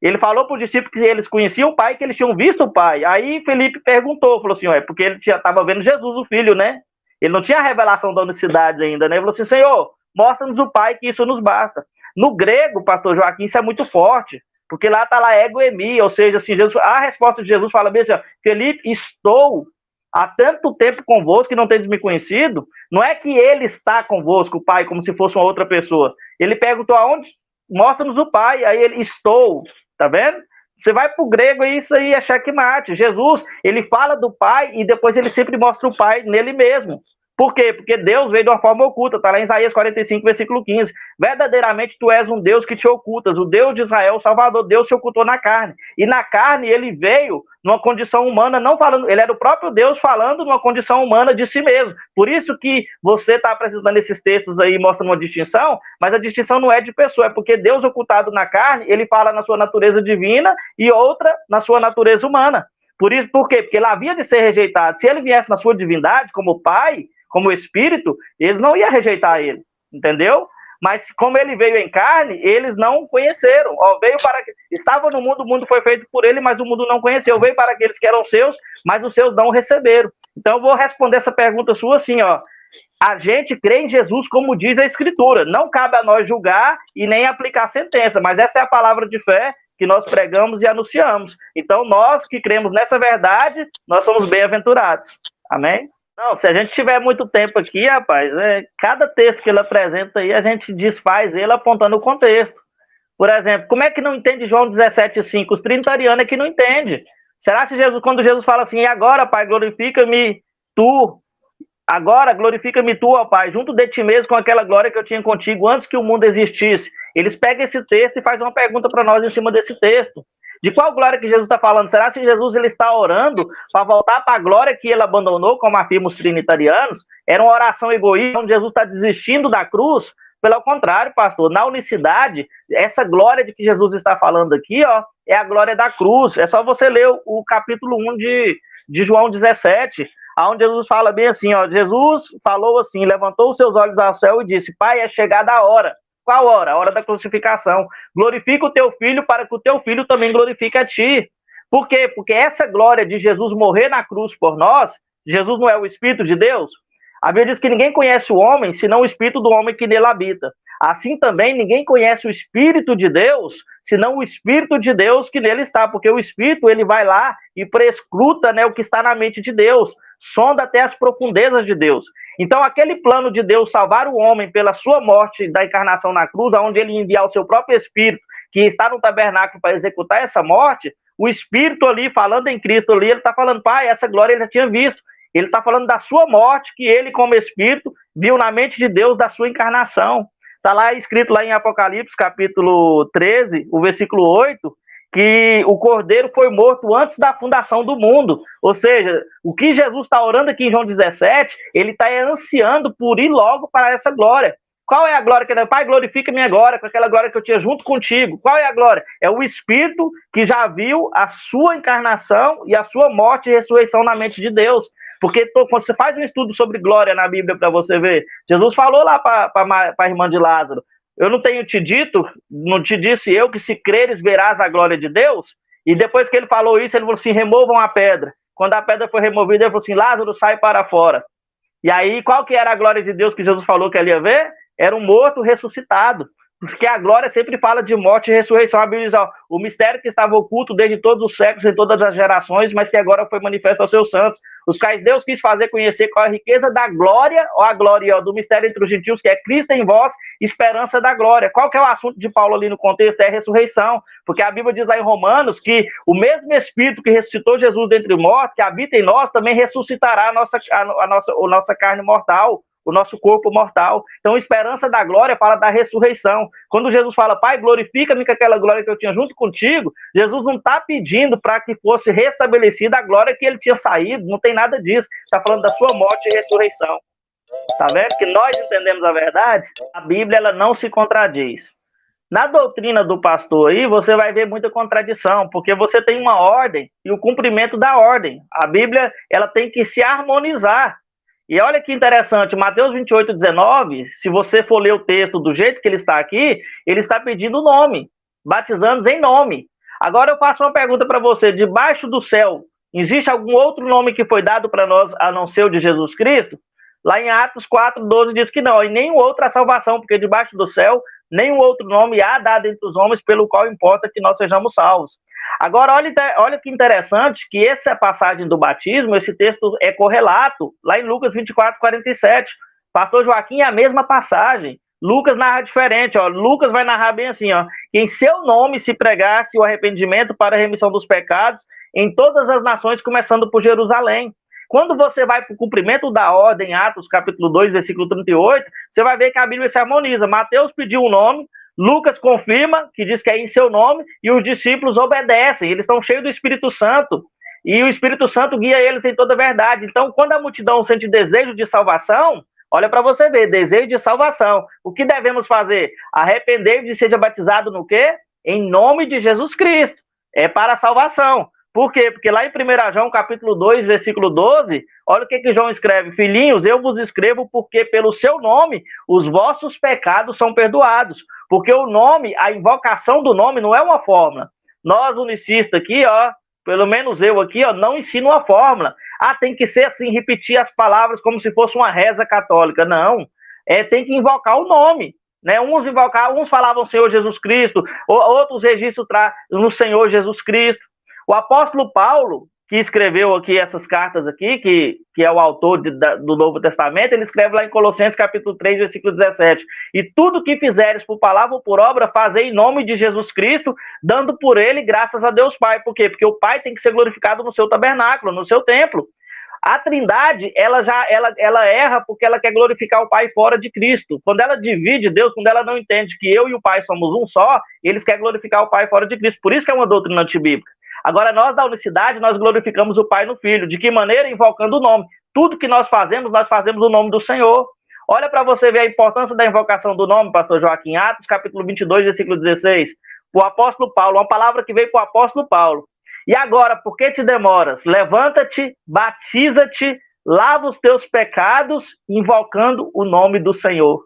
Ele falou para os discípulos que eles conheciam o Pai, que eles tinham visto o Pai. Aí Felipe perguntou, falou assim, porque ele estava vendo Jesus, o Filho, né? Ele não tinha a revelação da unicidade ainda, né? Ele falou assim: Senhor, mostra-nos o Pai, que isso nos basta. No grego, pastor Joaquim, isso é muito forte, porque lá está lá ego emi, ou seja, assim, Jesus, a resposta de Jesus fala bem assim, ó: Felipe, estou há tanto tempo convosco que não tendes me conhecido. Não é que ele está convosco, o Pai, como se fosse uma outra pessoa. Ele perguntou aonde? Mostra-nos o Pai. Aí ele: estou. Tá vendo? Você vai para o grego e isso aí é checkmate. Jesus, ele fala do Pai e depois ele sempre mostra o Pai nele mesmo. Por quê? Porque Deus veio de uma forma oculta, está lá em Isaías 45, versículo 15. Verdadeiramente tu és um Deus que te ocultas, o Deus de Israel, o Salvador, Deus se ocultou na carne. E na carne ele veio numa condição humana, não falando, ele era o próprio Deus falando numa condição humana de si mesmo. Por isso que você está apresentando esses textos aí, mostrando uma distinção, mas a distinção não é de pessoa, é porque Deus ocultado na carne, ele fala na sua natureza divina e outra na sua natureza humana. Por isso, por quê? Porque ele havia de ser rejeitado. Se ele viesse na sua divindade, como Pai, como Espírito, eles não iam rejeitar ele, entendeu? Mas como ele veio em carne, eles não conheceram. Ó, veio para estava no mundo, o mundo foi feito por ele, mas o mundo não conheceu. Veio para aqueles que eram seus, mas os seus não receberam. Então eu vou responder essa pergunta sua assim, ó: a gente crê em Jesus como diz a Escritura. Não cabe a nós julgar e nem aplicar sentença, mas essa é a palavra de fé que nós pregamos e anunciamos. Então nós que cremos nessa verdade, nós somos bem-aventurados. Amém? Não, se a gente tiver muito tempo aqui, rapaz, cada texto que ele apresenta aí, a gente desfaz ele apontando o contexto. Por exemplo, como é que não entende João 17,5? Os trinitarianos é que não entende. Será que Jesus, quando Jesus fala assim: e agora, Pai, glorifica-me tu, agora glorifica-me tu, ó Pai, junto de ti mesmo com aquela glória que eu tinha contigo antes que o mundo existisse. Eles pegam esse texto e fazem uma pergunta para nós em cima desse texto. De qual glória que Jesus está falando? Será que Jesus ele está orando para voltar para a glória que ele abandonou, como afirmam os trinitarianos? Era uma oração egoísta, onde Jesus está desistindo da cruz? Pelo contrário, pastor, na unicidade, essa glória de que Jesus está falando aqui, ó, é a glória da cruz. É só você ler o capítulo 1 de João 17, onde Jesus fala bem assim, ó: Jesus falou assim, levantou os seus olhos ao céu e disse: Pai, é chegada a hora. Qual hora? A hora da crucificação. Glorifica o teu filho para que o teu filho também glorifique a ti. Por quê? Porque essa glória de Jesus morrer na cruz por nós, Jesus não é o Espírito de Deus? A Bíblia diz que ninguém conhece o homem, senão o Espírito do homem que nele habita. Assim também ninguém conhece o Espírito de Deus, senão o Espírito de Deus que nele está, porque o Espírito ele vai lá e prescruta, né, o que está na mente de Deus, sonda até as profundezas de Deus. Então aquele plano de Deus salvar o homem pela sua morte da encarnação na cruz, onde ele enviar o seu próprio Espírito, que está no tabernáculo para executar essa morte, o Espírito ali, falando em Cristo ali, ele está falando: Pai, essa glória ele já tinha visto. Ele está falando da sua morte, que ele, como Espírito, viu na mente de Deus da sua encarnação. Está lá escrito lá em Apocalipse, capítulo 13, o versículo 8, que o Cordeiro foi morto antes da fundação do mundo. Ou seja, o que Jesus está orando aqui em João 17, ele está ansiando por ir logo para essa glória. Qual é a glória que ele... Pai, glorifica-me agora, com aquela glória que eu tinha junto contigo. Qual é a glória? É o Espírito que já viu a sua encarnação e a sua morte e ressurreição na mente de Deus. Porque quando você faz um estudo sobre glória na Bíblia para você ver, Jesus falou lá para a irmã de Lázaro: eu não tenho te dito, não te disse eu que se creres verás a glória de Deus? E depois que ele falou isso, ele falou assim: removam a pedra. Quando a pedra foi removida, ele falou assim: Lázaro, sai para fora. E aí, qual que era a glória de Deus que Jesus falou que ele ia ver? Era um morto ressuscitado. Porque a glória sempre fala de morte e ressurreição. A Bíblia diz, ó, o mistério que estava oculto desde todos os séculos, em todas as gerações, mas que agora foi manifesto aos seus santos. Os quais Deus quis fazer conhecer qual é a riqueza da glória, ou a glória do mistério entre os gentios, que é Cristo em vós, esperança da glória. Qual que é o assunto de Paulo ali no contexto? É a ressurreição. Porque a Bíblia diz lá em Romanos que o mesmo Espírito que ressuscitou Jesus dentre os mortos, que habita em nós, também ressuscitará a nossa carne mortal, o nosso corpo mortal. Então, esperança da glória fala da ressurreição. Quando Jesus fala, Pai, glorifica-me com aquela glória que eu tinha junto contigo, Jesus não está pedindo para que fosse restabelecida a glória que ele tinha saído, não tem nada disso. Está falando da sua morte e ressurreição. Está vendo que nós entendemos a verdade? A Bíblia ela não se contradiz. Na doutrina do pastor aí, você vai ver muita contradição, porque você tem uma ordem e o cumprimento da ordem. A Bíblia ela tem que se harmonizar. E olha que interessante, Mateus 28, 19, se você for ler o texto do jeito que ele está aqui, ele está pedindo o nome, batizando em nome. Agora eu faço uma pergunta para você, debaixo do céu, existe algum outro nome que foi dado para nós, a não ser o de Jesus Cristo? Lá em Atos 4, 12 diz que não, e nenhum outro a salvação, porque debaixo do céu, nenhum outro nome há dado entre os homens pelo qual importa que nós sejamos salvos. Agora, olha que interessante que essa passagem do batismo, esse texto é correlato, lá em Lucas 24, 47. Pastor Joaquim é a mesma passagem. Lucas narra diferente, ó. Lucas vai narrar bem assim, ó. Que em seu nome se pregasse o arrependimento para a remissão dos pecados em todas as nações, começando por Jerusalém. Quando você vai para o cumprimento da ordem, Atos capítulo 2, versículo 38, você vai ver que a Bíblia se harmoniza. Mateus pediu um nome, Lucas confirma, que diz que é em seu nome, e os discípulos obedecem, eles estão cheios do Espírito Santo, e o Espírito Santo guia eles em toda a verdade. Então, quando a multidão sente desejo de salvação, olha para você ver, desejo de salvação. O que devemos fazer? Arrepender-vos e seja batizado no quê? Em nome de Jesus Cristo. É para a salvação. Por quê? Porque lá em 1 João, capítulo 2, versículo 12, olha o que João escreve. Filhinhos, eu vos escrevo porque pelo seu nome os vossos pecados são perdoados. Porque o nome, a invocação do nome não é uma fórmula. Nós, unicistas aqui, ó, pelo menos eu aqui, ó, não ensino uma fórmula. Tem que ser assim, repetir as palavras como se fosse uma reza católica. Não. Tem que invocar o nome. Né? Uns falavam Senhor Jesus Cristo, outros registros no Senhor Jesus Cristo. O apóstolo Paulo, que escreveu aqui essas cartas aqui, que é o autor do Novo Testamento, ele escreve lá em Colossenses capítulo 3, versículo 17, e tudo que fizeres por palavra ou por obra, fazei em nome de Jesus Cristo, dando por ele graças a Deus Pai. Por quê? Porque o Pai tem que ser glorificado no seu tabernáculo, no seu templo. A Trindade, ela erra porque ela quer glorificar o Pai fora de Cristo. Quando ela divide Deus, quando ela não entende que eu e o Pai somos um só, eles querem glorificar o Pai fora de Cristo. Por isso que é uma doutrina antibíblica. Agora, nós da unicidade, nós glorificamos o Pai no Filho. De que maneira? Invocando o nome. Tudo que nós fazemos o nome do Senhor. Olha para você ver a importância da invocação do nome, pastor Joaquim. Atos, capítulo 22, versículo 16. O apóstolo Paulo, uma palavra que veio para o apóstolo Paulo. E agora, por que te demoras? Levanta-te, batiza-te, lava os teus pecados, invocando o nome do Senhor.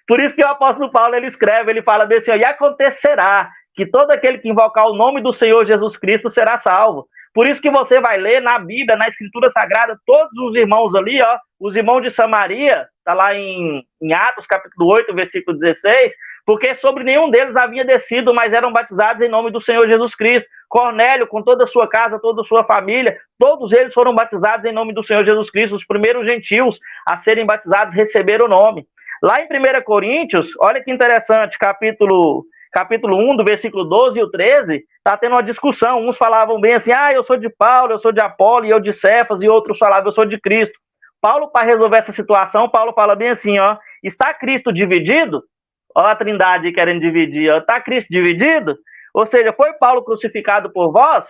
Por isso que o apóstolo Paulo, ele escreve, ele fala bem assim, ó, e acontecerá que todo aquele que invocar o nome do Senhor Jesus Cristo será salvo. Por isso que você vai ler na Bíblia, na Escritura Sagrada, todos os irmãos ali, ó, os irmãos de Samaria, está lá em Atos, capítulo 8, versículo 16, porque sobre nenhum deles havia descido, mas eram batizados em nome do Senhor Jesus Cristo. Cornélio, com toda a sua casa, toda a sua família, todos eles foram batizados em nome do Senhor Jesus Cristo. Os primeiros gentios a serem batizados receberam o nome. Lá em 1 Coríntios, olha que interessante, capítulo 1, do versículo 12 e o 13, está tendo uma discussão. Uns falavam bem assim, eu sou de Paulo, eu sou de Apolo, e eu de Cefas, e outros falavam, eu sou de Cristo. Paulo, para resolver essa situação, Paulo fala bem assim, ó, está Cristo dividido? Ó a Trindade querendo dividir, ó, está Cristo dividido? Ou seja, foi Paulo crucificado por vós?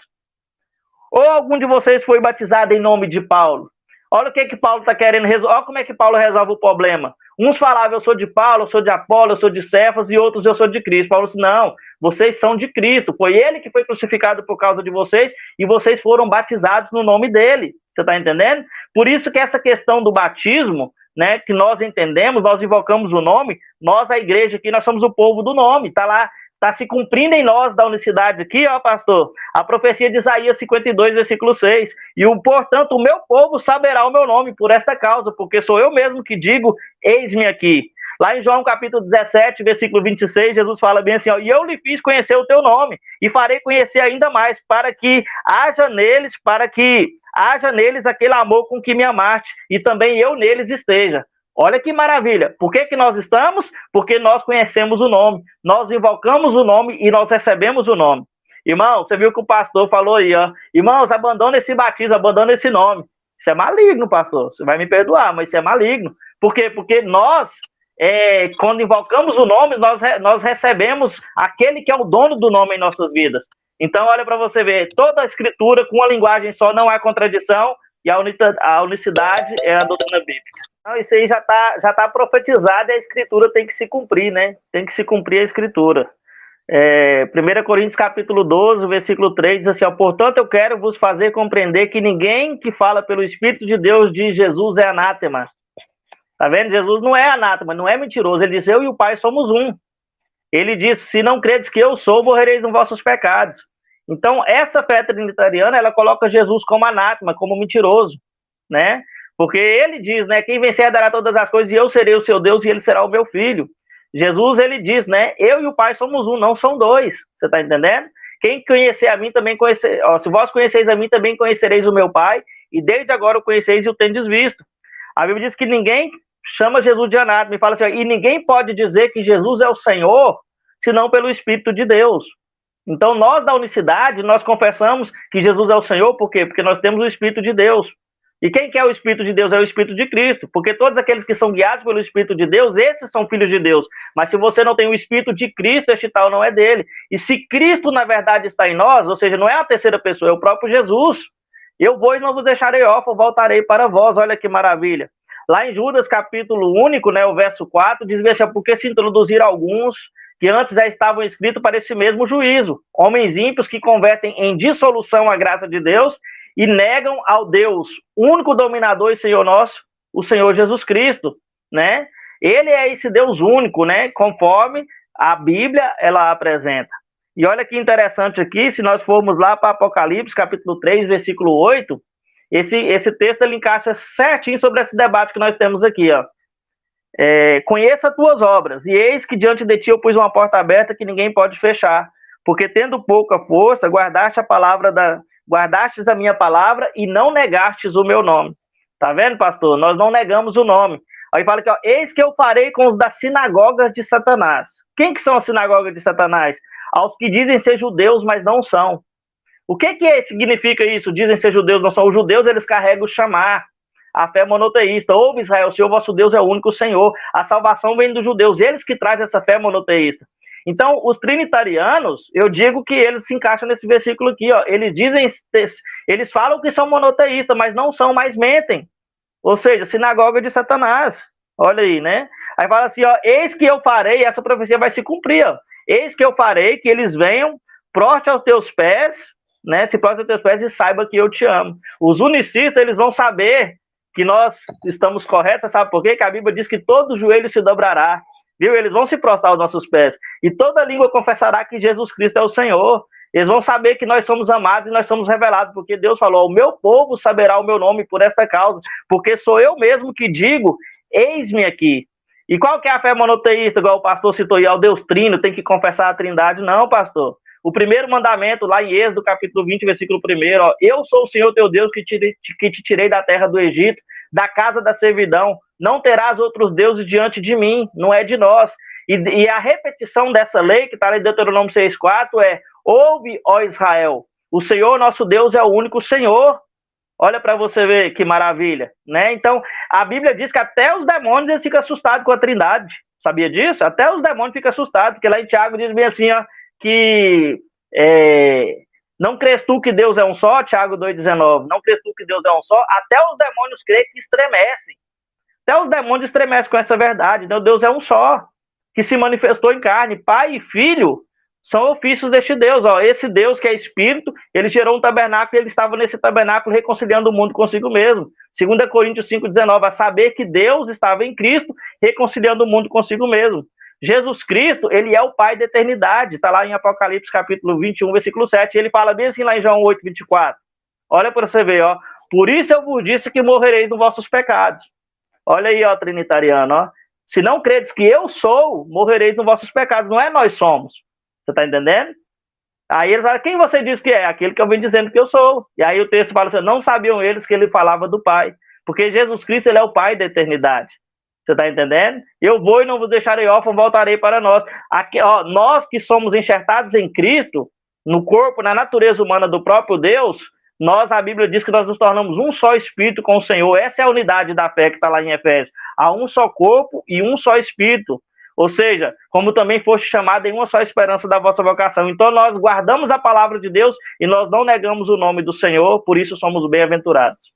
Ou algum de vocês foi batizado em nome de Paulo? Olha o que Paulo está querendo resolver. Olha como é que Paulo resolve o problema. Uns falavam, eu sou de Paulo, eu sou de Apolo, eu sou de Cefas, e outros, eu sou de Cristo. Paulo disse, não, vocês são de Cristo. Foi ele que foi crucificado por causa de vocês, e vocês foram batizados no nome dele. Você está entendendo? Por isso que essa questão do batismo, né, que nós entendemos, nós invocamos o nome, nós, a igreja aqui, nós somos o povo do nome. Está está se cumprindo em nós da unicidade aqui, ó, pastor, a profecia de Isaías 52, versículo 6. Portanto, o meu povo saberá o meu nome por esta causa, porque sou eu mesmo que digo, eis-me aqui. Lá em João capítulo 17, versículo 26, Jesus fala bem assim, ó, e eu lhe fiz conhecer o teu nome, e farei conhecer ainda mais, para que haja neles aquele amor com que me amaste, e também eu neles esteja. Olha que maravilha. Por que nós estamos? Porque nós conhecemos o nome, nós invocamos o nome e nós recebemos o nome. Irmão, você viu que o pastor falou aí, ó, irmãos, abandona esse batismo, abandona esse nome. Isso é maligno, pastor, você vai me perdoar, mas isso é maligno. Por quê? Porque nós, quando invocamos o nome, nós recebemos aquele que é o dono do nome em nossas vidas. Então, olha para você ver, toda a escritura com uma linguagem só não há contradição, e a unicidade é a doutrina bíblica. Então, isso aí já tá profetizado, e a escritura tem que se cumprir, né? Tem que se cumprir a escritura. 1 Coríntios capítulo 12, versículo 3, diz assim, ó, portanto eu quero vos fazer compreender que ninguém que fala pelo Espírito de Deus diz Jesus é anátema. Tá vendo? Jesus não é anátema, não é mentiroso. Ele diz, eu e o Pai somos um. Ele diz, se não credes que eu sou, morrereis nos vossos pecados. Então, essa fé trinitariana, ela coloca Jesus como anátema, como mentiroso, né? Porque ele diz, né, quem vencer dará todas as coisas e eu serei o seu Deus e ele será o meu filho. Jesus, ele diz, né, eu e o Pai somos um, não são dois. Você tá entendendo? Quem conhecer a mim também conhecer, ó, se vós conheceis a mim também conhecereis o meu Pai e desde agora o conheceis e o tendes visto. A Bíblia diz que ninguém chama Jesus de anátema e fala assim, ó, e ninguém pode dizer que Jesus é o Senhor senão pelo Espírito de Deus. Então nós da unicidade, nós confessamos que Jesus é o Senhor, por quê? Porque nós temos o Espírito de Deus. E quem que é o Espírito de Deus? É o Espírito de Cristo, porque todos aqueles que são guiados pelo Espírito de Deus, esses são filhos de Deus. Mas se você não tem o Espírito de Cristo, este tal não é dele. E se Cristo, na verdade, está em nós, ou seja, não é a terceira pessoa, é o próprio Jesus, eu vou e não vos deixarei órfão, voltarei para vós. Olha que maravilha. Lá em Judas, capítulo único, né, o verso 4, diz, veja, porque se introduziram alguns que antes já estavam escritos para esse mesmo juízo, homens ímpios que convertem em dissolução a graça de Deus e negam ao Deus, único dominador e Senhor nosso, o Senhor Jesus Cristo, né? Ele é esse Deus único, né? Conforme a Bíblia, ela apresenta. E olha que interessante aqui, se nós formos lá para Apocalipse, capítulo 3, versículo 8, esse texto ele encaixa certinho sobre esse debate que nós temos aqui, ó. Conheça as tuas obras, e eis que diante de ti eu pus uma porta aberta que ninguém pode fechar, porque tendo pouca força, guardastes a minha palavra e não negastes o meu nome. Tá vendo, pastor? Nós não negamos o nome. Aí fala aqui, ó, eis que eu farei com os das sinagogas de Satanás. Quem que são as sinagogas de Satanás? Aos que dizem ser judeus, mas não são. O que significa isso? Dizem ser judeus, não são. Os judeus, eles carregam o chamar, a fé monoteísta. Ouve, Israel, o Senhor vosso Deus é o único Senhor. A salvação vem dos judeus, eles que trazem essa fé monoteísta. Então, os trinitarianos, eu digo que eles se encaixam nesse versículo aqui, ó. Eles falam que são monoteístas, mas não são, mas mentem. Ou seja, sinagoga de Satanás. Olha aí, né? Aí fala assim, ó, eis que eu farei, essa profecia vai se cumprir, ó. Eis que eu farei que eles venham, proste aos teus pés, né? Se proste aos teus pés e saiba que eu te amo. Os unicistas, eles vão saber que nós estamos corretos, sabe por quê? Que a Bíblia diz que todo joelho se dobrará, viu? Eles vão se prostrar aos nossos pés, e toda língua confessará que Jesus Cristo é o Senhor. Eles vão saber que nós somos amados e nós somos revelados, porque Deus falou, o meu povo saberá o meu nome por esta causa, porque sou eu mesmo que digo, eis-me aqui. E qual que é a fé monoteísta, igual o pastor citou aí, ao Deus Trino, tem que confessar a Trindade? Não, pastor. O primeiro mandamento, lá em Êxodo, capítulo 20, versículo 1, ó, eu sou o Senhor teu Deus que te tirei da terra do Egito, da casa da servidão, não terás outros deuses diante de mim, não é de nós. E a repetição dessa lei, que está lá em Deuteronômio 6,4, é, ouve, ó Israel, o Senhor nosso Deus é o único Senhor. Olha para você ver que maravilha, né? Então, a Bíblia diz que até os demônios eles ficam assustados com a Trindade. Sabia disso? Até os demônios ficam assustados, porque lá em Tiago diz bem assim, ó, que não crês tu que Deus é um só, Tiago 2,19, não crês tu que Deus é um só, até os demônios creem que estremecem. Até os demônios estremecem com essa verdade. Então, Deus é um só, que se manifestou em carne. Pai e Filho são ofícios deste Deus. Ó. Esse Deus que é Espírito, ele gerou um tabernáculo e ele estava nesse tabernáculo reconciliando o mundo consigo mesmo. 2 Coríntios 5,19, a saber que Deus estava em Cristo reconciliando o mundo consigo mesmo. Jesus Cristo, ele é o Pai da eternidade. Está lá em Apocalipse capítulo 21, versículo 7. Ele fala bem assim lá em João 8, 24. Olha para você ver, ó. Por isso eu vos disse que morrereis nos vossos pecados. Olha aí, ó, trinitariano, ó. Se não credes que eu sou, morrereis nos vossos pecados. Não é nós somos. Você está entendendo? Aí eles falam, quem você diz que é? Aquele que eu venho dizendo que eu sou. E aí o texto fala assim, não sabiam eles que ele falava do Pai. Porque Jesus Cristo, ele é o Pai da eternidade. Você está entendendo? Eu vou e não vos deixarei órfão, voltarei para nós. Aqui, ó, nós que somos enxertados em Cristo, no corpo, na natureza humana do próprio Deus, nós, a Bíblia diz que nós nos tornamos um só espírito com o Senhor. Essa é a unidade da fé que está lá em Efésios. Há um só corpo e um só espírito. Ou seja, como também foste chamado em uma só esperança da vossa vocação. Então nós guardamos a palavra de Deus e nós não negamos o nome do Senhor, por isso somos bem-aventurados.